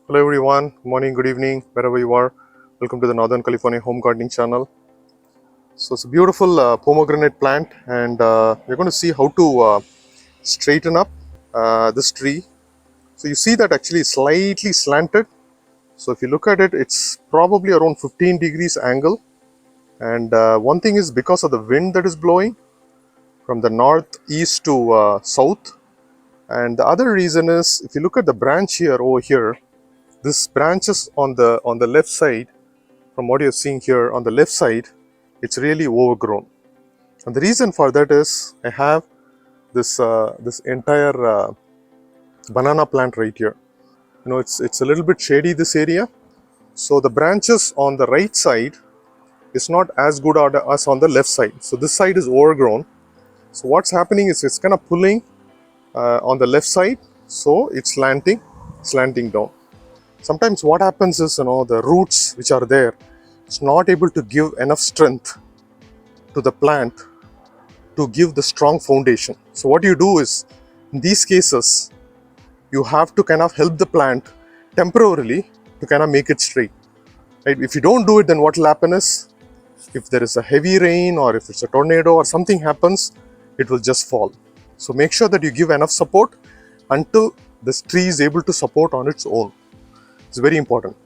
Hello everyone, morning, good evening, wherever you are. Welcome to the Northern California Home Gardening Channel. So it's a beautiful pomegranate plant, and we're going to see how to straighten up this tree. So you see that actually it's slightly slanted. So if you look at it, it's probably around 15 degrees angle. And one thing is because of the wind that is blowing from the northeast to south. And the other reason is if you look at the branch here over here, this branches on the left side. From what you're seeing here on the left side, it's really overgrown, and the reason for that is I have this entire banana plant right here. It's a little bit shady, this area, so the branches on the right side is not as good as on the left side. So this side is overgrown. So what's happening is it's kind of pulling on the left side, so it's slanting down. Sometimes what happens is, the roots which are there, it's not able to give enough strength to the plant to give the strong foundation. So what you do is, in these cases, you have to kind of help the plant temporarily to kind of make it straight. Right? If you don't do it, then what will happen is, if there is a heavy rain or if it's a tornado or something happens, it will just fall. So make sure that you give enough support until this tree is able to support on its own. It's very important.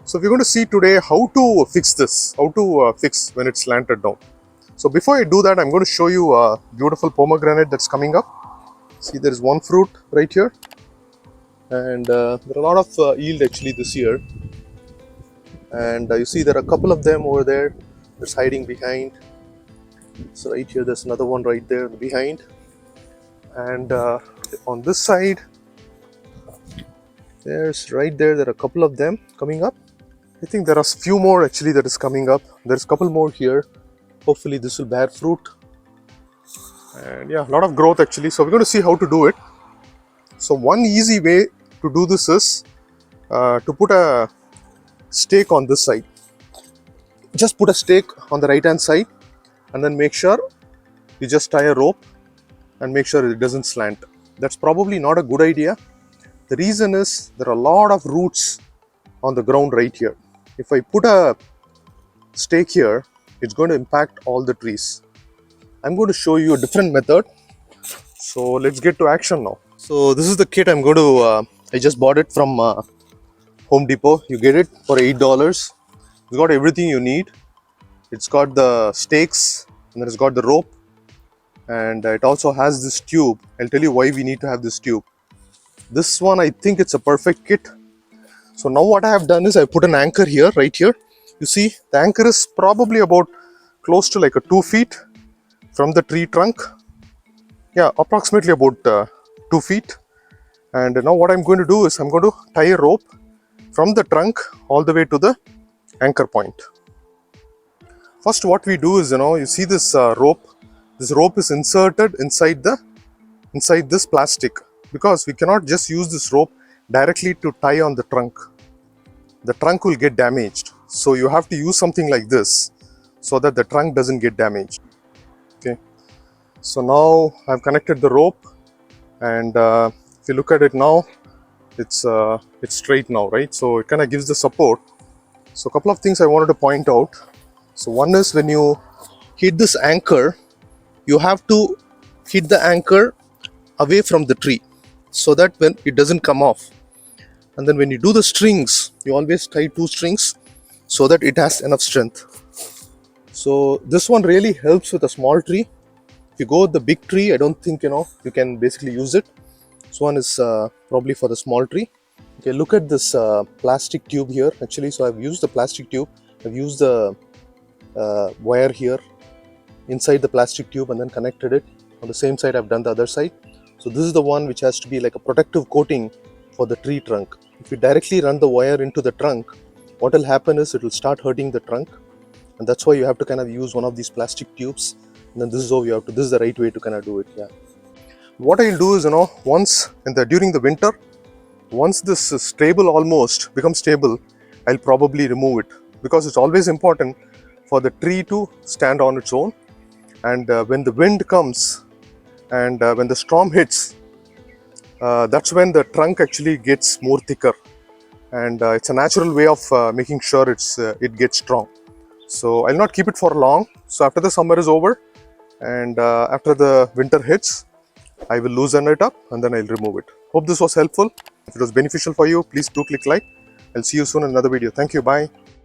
So we're going to see today how to fix this, how to fix when it's slanted down. So before I do that, I'm going to show you a beautiful pomegranate that's coming up. See, there is one fruit right here, and there are a lot of yield actually this year. And you see there are a couple of them over there that's hiding behind. So right here, there's another one right there behind. And on this side, there are a couple of them coming up. I think there are a few more actually that is coming up. There's a couple more here. Hopefully this will bear fruit. And yeah, a lot of growth actually. So we're going to see how to do it. So one easy way to do this is to put a stake on this side. Just put a stake on the right hand side, and then make sure you just tie a rope and make sure it doesn't slant. That's probably not a good idea. The reason is there are a lot of roots on the ground right here. If I put a stake here, it's going to impact all the trees. I'm going to show you a different method. So let's get to action now. So this is the kit I'm going to, I just bought it from Home Depot. You get it for $8. It's got everything you need. It's got the stakes, and then it's got the rope, and it also has this tube. I'll tell you why we need to have this tube. This one, I think it's a perfect kit. So now what I have done is I put an anchor here, right here. You see, the anchor is probably about close to like a 2 feet from the tree trunk. Yeah, approximately about 2 feet. And now what I'm going to do is I'm going to tie a rope from the trunk all the way to the anchor point. First, what we do is, you see this rope. This rope is inserted inside this plastic, because we cannot just use this rope directly to tie on the trunk. The trunk will get damaged. So you have to use something like this so that the trunk doesn't get damaged. Okay. So now I've connected the rope, and if you look at it now, it's straight now, right? So it kind of gives the support. So a couple of things I wanted to point out. So one is, when you hit this anchor, you have to hit the anchor away from the tree so that when it doesn't come off. And then when you do the strings, you always tie 2 strings so that it has enough strength. So this one really helps with a small tree. If you go with the big tree, I don't think you can basically use it. This one is probably for the small tree. Okay, look at this plastic tube here actually. So I've used the plastic tube. I've used the wire here inside the plastic tube and then connected it. On the same side, I've done the other side. So this is the one which has to be like a protective coating for the tree trunk. If you directly run the wire into the trunk, what will happen is it will start hurting the trunk, and that's why you have to kind of use one of these plastic tubes. And then this is how you have to. This is the right way to kind of do it. Yeah. What I'll do is, once during the winter, once this is stable, almost becomes stable, I'll probably remove it, because it's always important for the tree to stand on its own. And when the wind comes and when the storm hits, that's when the trunk actually gets more thicker, and it's a natural way of making sure it gets strong. So I'll not keep it for long. So after the summer is over and after the winter hits, I will loosen it up and then I'll remove it. Hope this was helpful. If it was beneficial for you, please do click like. I'll see you soon in another video. Thank you. Bye.